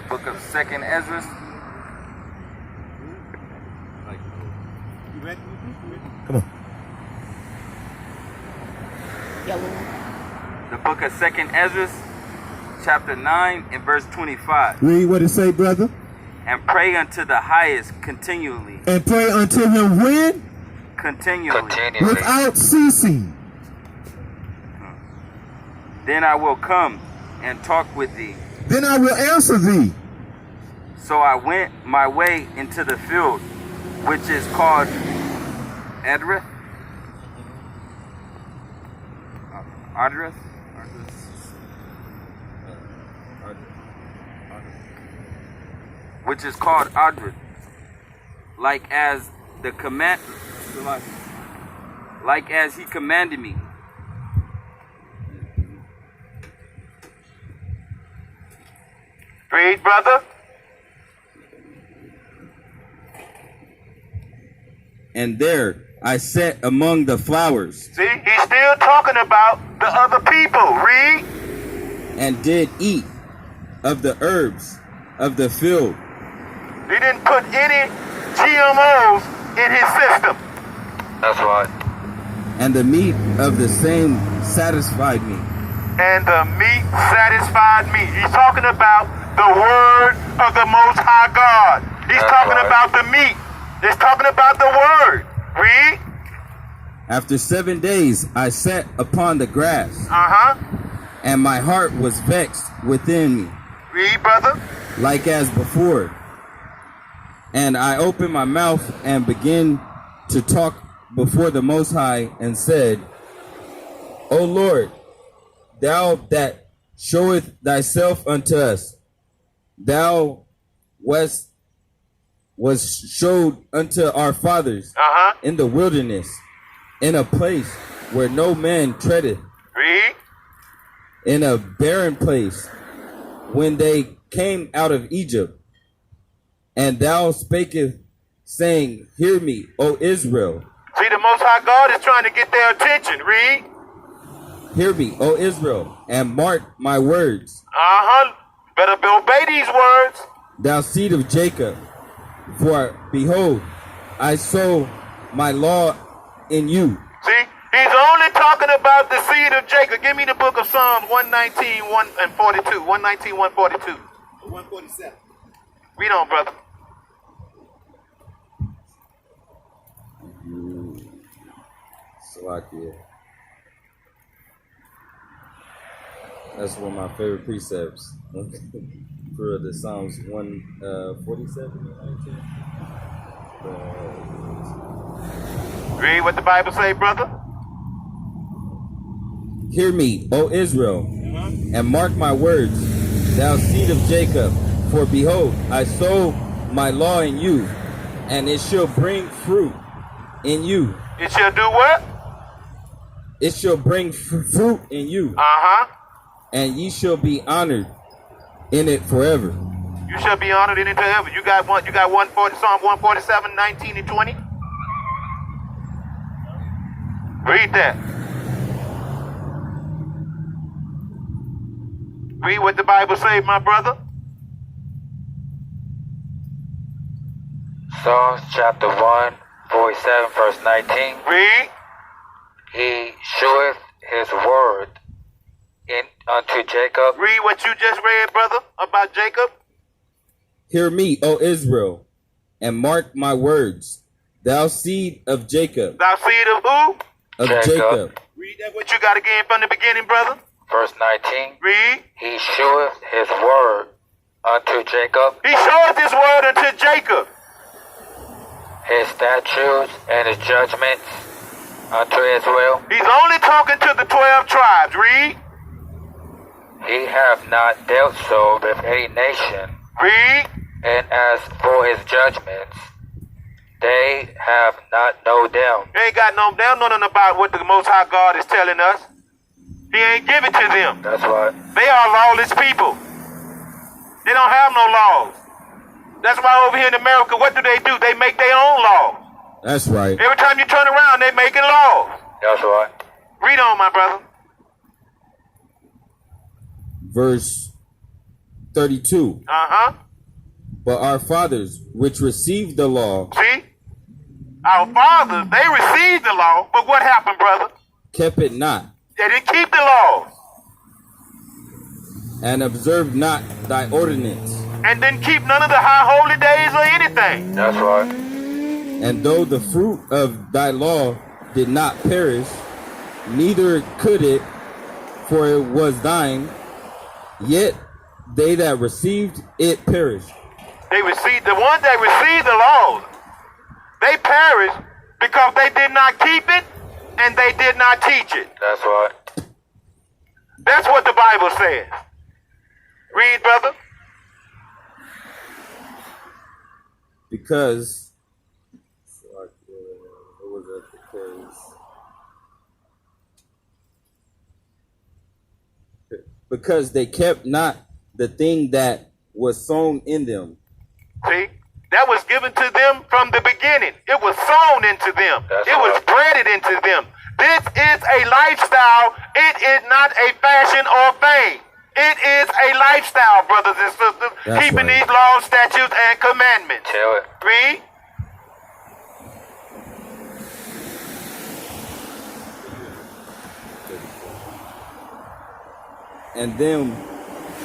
the book of 2nd Ezra. You ready? Come on. The book of 2nd Ezra, chapter 9 and verse 25. Read what it say, brother. And pray unto the highest continually. And pray unto him when? Continually. Without ceasing. Then I will come and talk with thee. Then I will answer thee. So I went my way into the field, which is called Edrith. Adrith? Which is called Adrith. Like as he commanded me. Read, brother. And there I sat among the flowers. See, he's still talking about the other people. Read. And did eat of the herbs of the field. He didn't put any GMOs in his system. That's right. And the meat of the same satisfied me. And the meat satisfied me. He's talking about the word of the Most High God. He's talking about the meat. He's talking about the word. Read. After 7 days I sat upon the grass. And my heart was vexed within me. Read, brother. Like as before. And I opened my mouth and began to talk before the Most High and said, O Lord, thou that showeth thyself unto us, thou was showed unto our fathers in the wilderness, in a place where no man treadeth, Read. in a barren place, when they came out of Egypt. And thou spakest, saying, Hear me, O Israel. See, the Most High God is trying to get their attention. Read. Hear me, O Israel, and mark my words. Better obey these words. Thou seed of Jacob, for behold, I sow my law in you. See, he's only talking about the seed of Jacob. Give me the book of Psalms 119, 1 and 42. 119, 142. 147. Read on, brother. Salakia. That's one of my favorite precepts. For the Psalms 147. Read what the Bible say, brother. Hear me, O Israel, and mark my words, thou seed of Jacob. For behold, I sow my law in you, and it shall bring fruit in you. It shall do what? It shall bring fruit in you. And ye shall be honored in it forever. You shall be honored in it forever. You got 140, Psalm 147, 19 and 20. Read that. Read what the Bible say, my brother. Psalms chapter 147, verse 19. Read. He showeth his word unto Jacob. Read what you just read, brother, about Jacob. Hear me, O Israel, and mark my words, thou seed of Jacob. Thou seed of who? Of Jacob. Read that what you got again from the beginning, brother. Verse 19. Read. He showeth his word unto Jacob. He showeth his word unto Jacob. His statutes and his judgments unto Israel. He's only talking to the 12 tribes. Read. He hath not dealt so with any nation. Read. And as for his judgments, they have not no them. They ain't got no, they don't know nothing about what the Most High God is telling us. He ain't give it to them. That's right. They are lawless people. They don't have no laws. That's why over here in America, what do? They make their own laws. That's right. Every time you turn around, they making laws. That's right. Read on, my brother. Verse 32. Uh-huh. But our fathers, which received the law, See? Our fathers, they received the law, but what happened, brother? kept it not, They didn't keep the law and observed not thy ordinance. and didn't keep none of the high holy days or anything. That's right. And though the fruit of thy law did not perish, neither could it, for it was thine, yet they that received it perished. They received, the ones that received the laws, they perished because they did not keep it and they did not teach it. That's right. That's what the Bible says. Read, brother. Because because they kept not the thing that was sown in them. See? That was given to them from the beginning. It was sown into them. That's It was right. breaded into them. This is a lifestyle. It is not a fashion or fame. It is a lifestyle, brothers and sisters, That's keeping right. these laws, statutes, and commandments. Tell it. Read.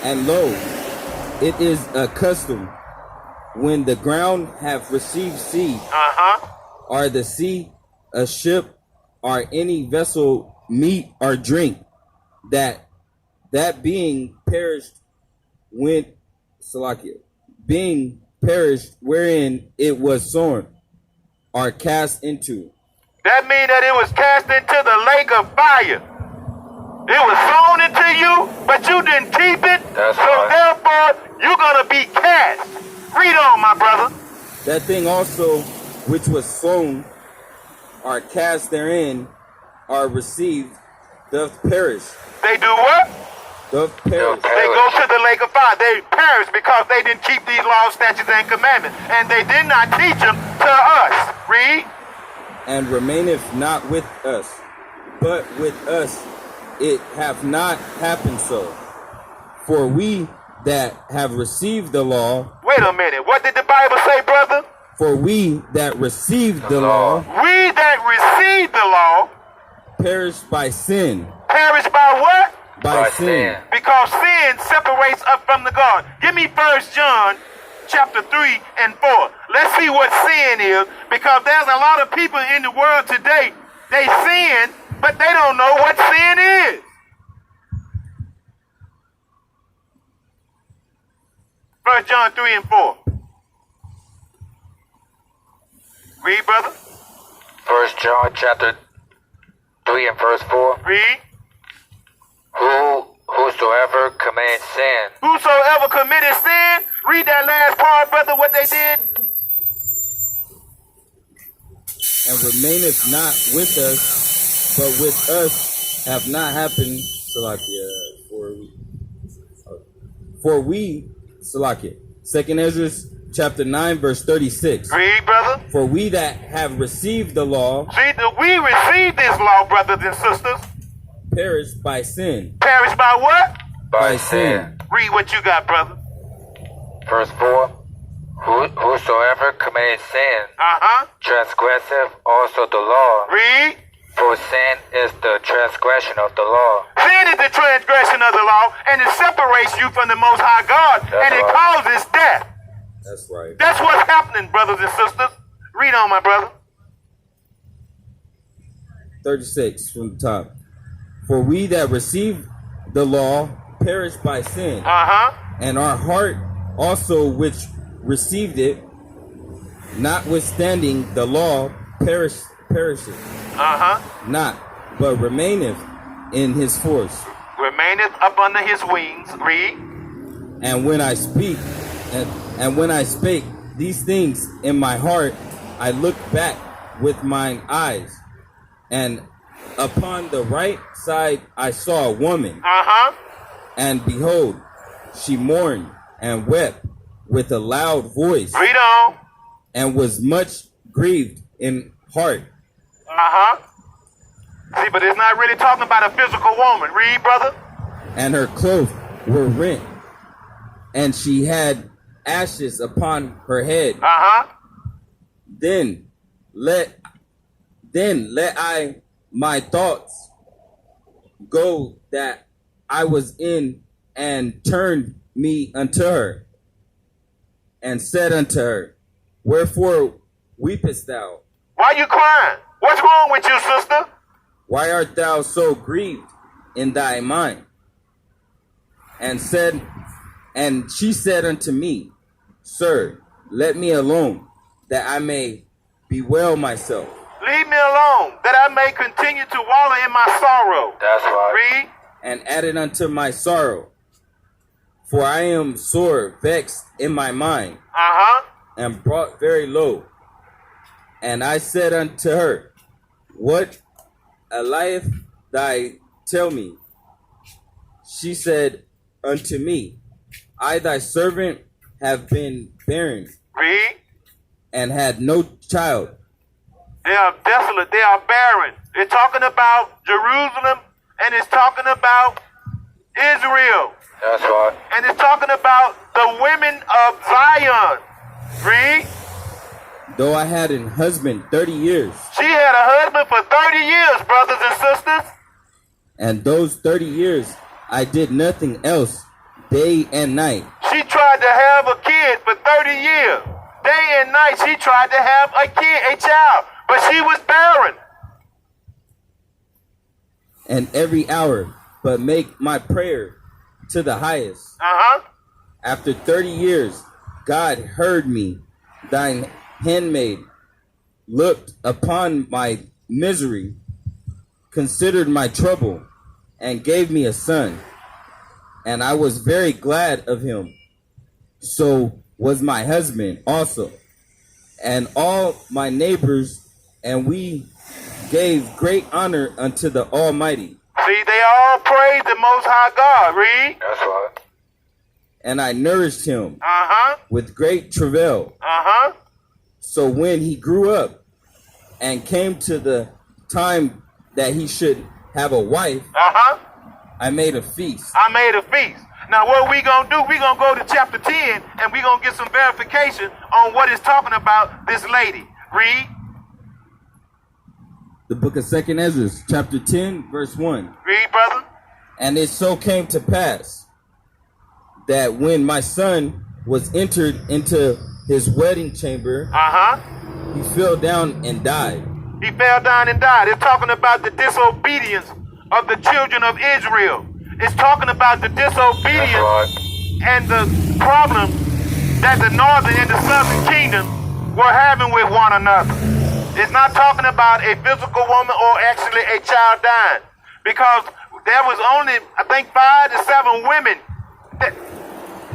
And lo, it is a custom when the ground have received seed, Uh-huh. or the sea a ship, or any vessel meat or drink, that being perished when Salakia, being perished wherein it was sown, are cast into. That means that it was cast into the lake of fire. It was sown into you, but you didn't keep it. That's so right. therefore, you're going to be cast. Read on, my brother. That thing also which was sown, are cast therein, are received, doth perish. They do what? Doth perish. They go to the lake of fire. They perish because they didn't keep these laws, statutes, and commandments. And they did not teach them to us. Read. And remaineth not with us, but with us it hath not happened so. For we that have received the law, Wait a minute. What did the Bible say, brother? for we that received the law, We that received the law perish by sin. perish by what? By sin. Because sin separates us from the God. Give me 1 John chapter 3 and 4. Let's see what sin is, because there's a lot of people in the world today, they sin, but they don't know what sin is. 1 John 3 and 4. Read, brother. 1 John chapter 3 and verse 4. Read. Whosoever commits sin, Whosoever committed sin, read that last part, brother, what they did. And remaineth not with us, but with us have not happened, Salakia, for we, Salakia. 2 Ezra chapter 9, verse 36. Read, brother. For we that have received the law See, we received this law, brothers and sisters. perish by sin. Perish by what? by sin. Read what you got, brother. Verse 4. Whosoever commits sin, Uh-huh. transgressive also the law. Read. For sin is the transgression of the law. Sin is the transgression of the law, and it separates you from the Most High God, and it right. causes death. That's right. That's what's happening, brothers and sisters. Read on, my brother. 36 from the top. For we that receive the law perish by sin, Uh-huh. and our heart also which received it, notwithstanding the law, perisheth Uh-huh. not, but remaineth in his force. Remaineth up under his wings. Read. And when I speak, and when I spake these things in my heart, I looked back with mine eyes, and upon the right side I saw a woman, Uh-huh. and behold, she mourned and wept with a loud voice, Read on. and was much grieved in heart. Uh-huh. See, but it's not really talking about a physical woman. Read, brother. And her clothes were rent, and she had ashes upon her head. Uh-huh. Then let I my thoughts go that I was in, and turned me unto her, and said unto her, Wherefore weepest thou? Why you crying? What's wrong with you, sister? Why art thou so grieved in thy mind? And she said unto me, Sir, let me alone, that I may bewail myself. Leave me alone, that I may continue to wallow in my sorrow. That's right. Read. And added unto my sorrow, for I am sore vexed in my mind, Uh-huh. and brought very low. And I said unto her, What alieth thy tell me? She said unto me, I thy servant have been barren, Read. and had no child. They are desolate. They are barren. It's talking about Jerusalem, and it's talking about Israel, That's right. and it's talking about the women of Zion. Read. Though I had an husband 30 years, She had a husband for 30 years, brothers and sisters. and those 30 years I did nothing else day and night, She tried to have a kid for 30 years. Day and night, she tried to have a kid, a child, but she was barren. and every hour but make my prayer to the highest. Uh-huh. After 30 years, God heard me. Thine handmaid looked upon my misery, considered my trouble, and gave me a son. And I was very glad of him. So was my husband also, and all my neighbors, and we gave great honor unto the Almighty. See, they all praise the Most High God. Read. That's right. And I nourished him Uh-huh. with great travail. Uh-huh. So when he grew up and came to the time that he should have a wife, Uh-huh. I made a feast. I made a feast. Now, what we going to do, we going to go to chapter 10, and we going to get some verification on what it's talking about, this lady. Read. The book of 2nd Ezra, chapter 10, verse 1. Read, brother. And it so came to pass that when my son was entered into his wedding chamber, Uh-huh. he fell down and died. He fell down and died. It's talking about the disobedience of the children of Israel. It's talking about the That's disobedience right. and the problem that the northern and the southern kingdom were having with one another. It's not talking about a physical woman or actually a child dying, because there was only, I think, 5 to 7 women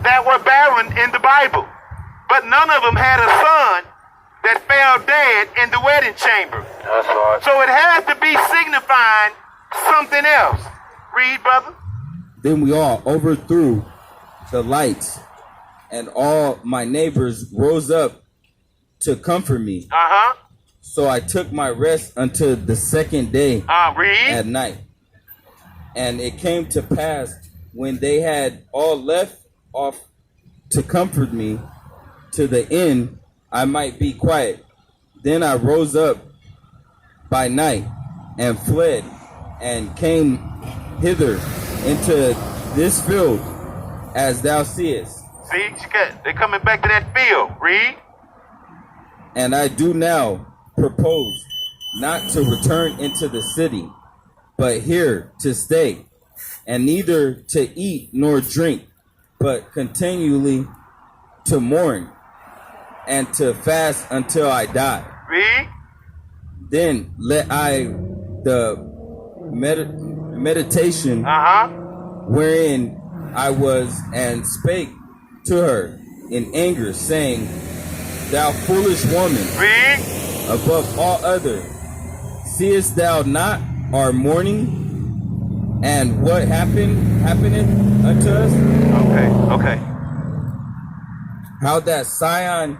that were barren in the Bible, but none of them had a son that fell dead in the wedding chamber. That's right. So it has to be signifying something else. Read, brother. Then we all overthrew the lights, and all my neighbors rose up to comfort me. Uh-huh. So I took my rest until the second day at Read. night. And it came to pass, when they had all left off to comfort me to the end I might be quiet, then I rose up by night and fled, and came hither into this field, as thou seest. See, they're coming back to that field. Read. And I do now propose not to return into the city, but here to stay, and neither to eat nor drink, but continually to mourn and to fast until I die. Read. Then let I the meditation Uh-huh. wherein I was, and spake to her in anger, saying, Thou foolish woman, Read. above all other, seest thou not our mourning, and what happeneth unto us? Okay. How that Sion